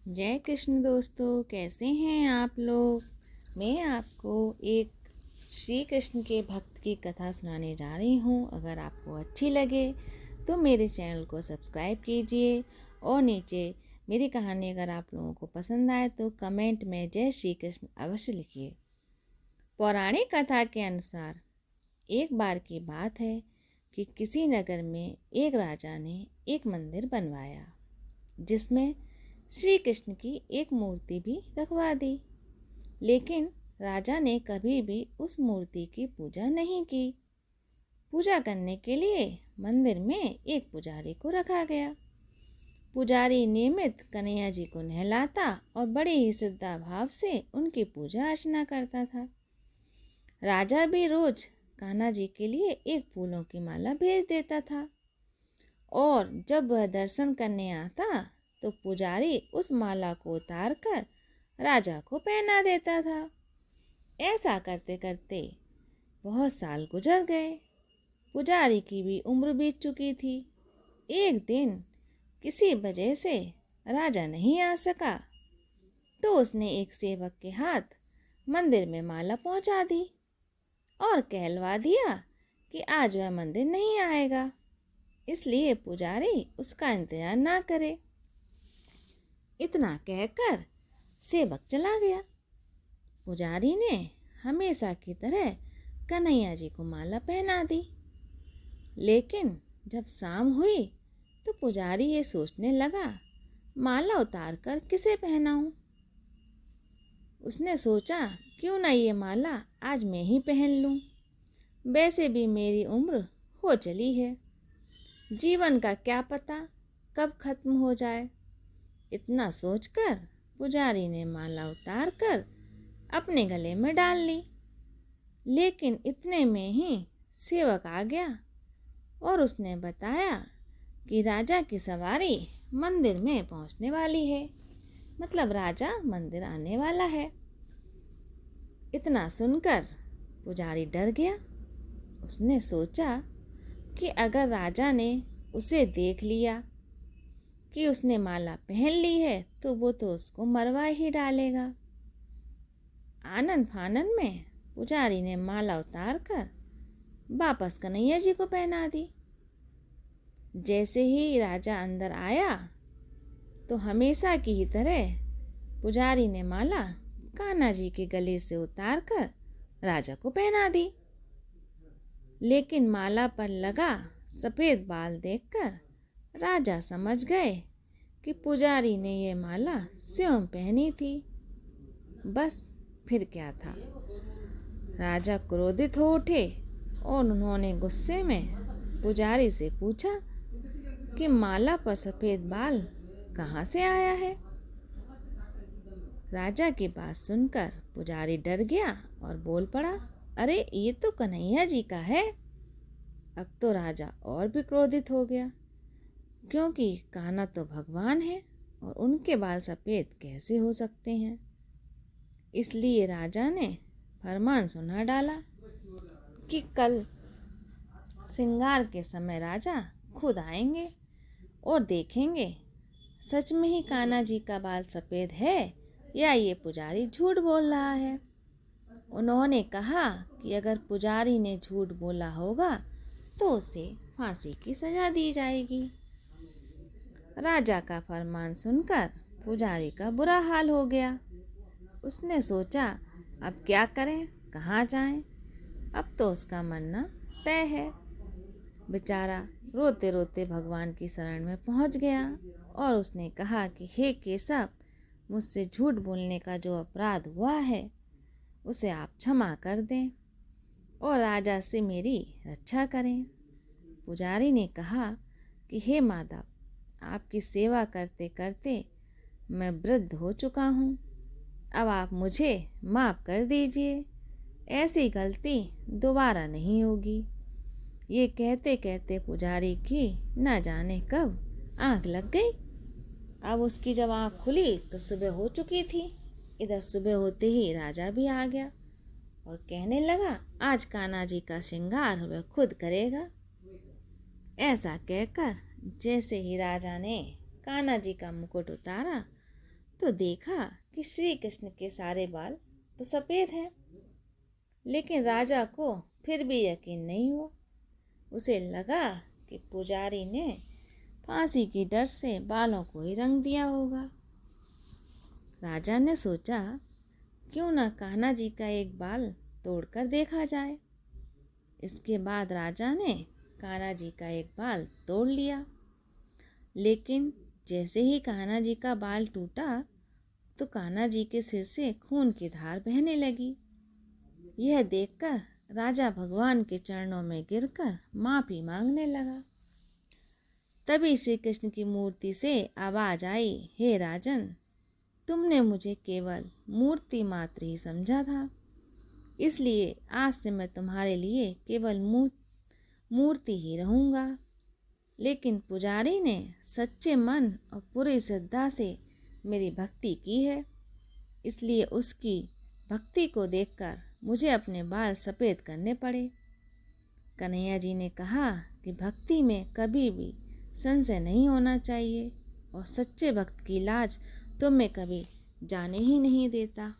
जय कृष्ण दोस्तों, कैसे हैं आप लोग। मैं आपको एक श्री कृष्ण के भक्त की कथा सुनाने जा रही हूँ। अगर आपको अच्छी लगे तो मेरे चैनल को सब्सक्राइब कीजिए और नीचे मेरी कहानी अगर आप लोगों को पसंद आए तो कमेंट में जय श्री कृष्ण अवश्य लिखिए। पौराणिक कथा के अनुसार एक बार की बात है कि किसी नगर में एक राजा ने एक मंदिर बनवाया जिसमें श्री कृष्ण की एक मूर्ति भी रखवा दी। लेकिन राजा ने कभी भी उस मूर्ति की पूजा नहीं की। पूजा करने के लिए मंदिर में एक पुजारी को रखा गया। पुजारी नियमित कन्हैया जी को नहलाता और बड़े ही श्रद्धा भाव से उनकी पूजा अर्चना करता था। राजा भी रोज कान्हा जी के लिए एक फूलों की माला भेज देता था और जब वह दर्शन करने आता तो पुजारी उस माला को उतार कर राजा को पहना देता था। ऐसा करते करते बहुत साल गुजर गए। पुजारी की भी उम्र बीत चुकी थी। एक दिन किसी वजह से राजा नहीं आ सका तो उसने एक सेवक के हाथ मंदिर में माला पहुंचा दी और कहलवा दिया कि आज वह मंदिर नहीं आएगा, इसलिए पुजारी उसका इंतजार ना करे। इतना कहकर सेवक चला गया। पुजारी ने हमेशा की तरह कन्हैया जी को माला पहना दी। लेकिन जब शाम हुई तो पुजारी ये सोचने लगा, माला उतार कर किसे पहनाऊं। उसने सोचा क्यों ना ये माला आज मैं ही पहन लूं। वैसे भी मेरी उम्र हो चली है, जीवन का क्या पता कब खत्म हो जाए। इतना सोचकर पुजारी ने माला उतार कर अपने गले में डाल ली। लेकिन इतने में ही सेवक आ गया और उसने बताया कि राजा की सवारी मंदिर में पहुंचने वाली है, मतलब राजा मंदिर आने वाला है। इतना सुनकर पुजारी डर गया। उसने सोचा कि अगर राजा ने उसे देख लिया कि उसने माला पहन ली है तो वो तो उसको मरवा ही डालेगा। आनन फानन में पुजारी ने माला उतार कर वापस कन्हैया जी को पहना दी। जैसे ही राजा अंदर आया तो हमेशा की ही तरह पुजारी ने माला कान्हा जी के गले से उतार कर राजा को पहना दी। लेकिन माला पर लगा सफ़ेद बाल देखकर राजा समझ गए कि पुजारी ने ये माला स्वयं पहनी थी। बस फिर क्या था। राजा क्रोधित हो उठे और उन्होंने गुस्से में पुजारी से पूछा कि माला पर सफ़ेद बाल कहाँ से आया है। राजा की बात सुनकर पुजारी डर गया और बोल पड़ा, अरे ये तो कन्हैया जी का है। अब तो राजा और भी क्रोधित हो गया, क्योंकि कान्हा तो भगवान है और उनके बाल सफ़ेद कैसे हो सकते हैं। इसलिए राजा ने फरमान सुना डाला कि कल श्रृंगार के समय राजा खुद आएंगे और देखेंगे सच में ही कान्हा जी का बाल सफ़ेद है या ये पुजारी झूठ बोल रहा है। उन्होंने कहा कि अगर पुजारी ने झूठ बोला होगा तो उसे फांसी की सज़ा दी जाएगी। राजा का फरमान सुनकर पुजारी का बुरा हाल हो गया। उसने सोचा अब क्या करें, कहाँ जाएं। अब तो उसका मरना तय है। बेचारा रोते रोते भगवान की शरण में पहुंच गया और उसने कहा कि हे केशव, मुझसे झूठ बोलने का जो अपराध हुआ है उसे आप क्षमा कर दें और राजा से मेरी रक्षा करें। पुजारी ने कहा कि हे माधव, आपकी सेवा करते करते मैं वृद्ध हो चुका हूँ, अब आप मुझे माफ़ कर दीजिए। ऐसी गलती दोबारा नहीं होगी। ये कहते कहते पुजारी की न जाने कब आँख लग गई। अब उसकी जब आँख खुली तो सुबह हो चुकी थी। इधर सुबह होते ही राजा भी आ गया और कहने लगा, आज कान्हा जी का श्रृंगार वह खुद करेगा। ऐसा कहकर जैसे ही राजा ने कान्हा जी का मुकुट उतारा तो देखा कि श्री कृष्ण के सारे बाल तो सफ़ेद हैं, लेकिन राजा को फिर भी यकीन नहीं हुआ। उसे लगा कि पुजारी ने फांसी की डर से बालों को ही रंग दिया होगा। राजा ने सोचा, क्यों न कान्हा जी का एक बाल तोड़कर देखा जाए। इसके बाद राजा ने कान्हा जी का एक बाल तोड़ लिया, लेकिन जैसे ही कान्हा जी का बाल टूटा तो कान्हा जी के सिर से खून की धार बहने लगी। यह देखकर राजा भगवान के चरणों में गिरकर माफ़ी मांगने लगा। तभी श्री कृष्ण की मूर्ति से आवाज़ आई, हे राजन, तुमने मुझे केवल मूर्ति मात्र ही समझा था, इसलिए आज से मैं तुम्हारे लिए केवल मूर्ति ही रहूँगा। लेकिन पुजारी ने सच्चे मन और पूरी श्रद्धा से मेरी भक्ति की है, इसलिए उसकी भक्ति को देखकर मुझे अपने बाल सफ़ेद करने पड़े। कन्हैया जी ने कहा कि भक्ति में कभी भी संशय नहीं होना चाहिए और सच्चे भक्त की लाज तुम्हें कभी जाने ही नहीं देता।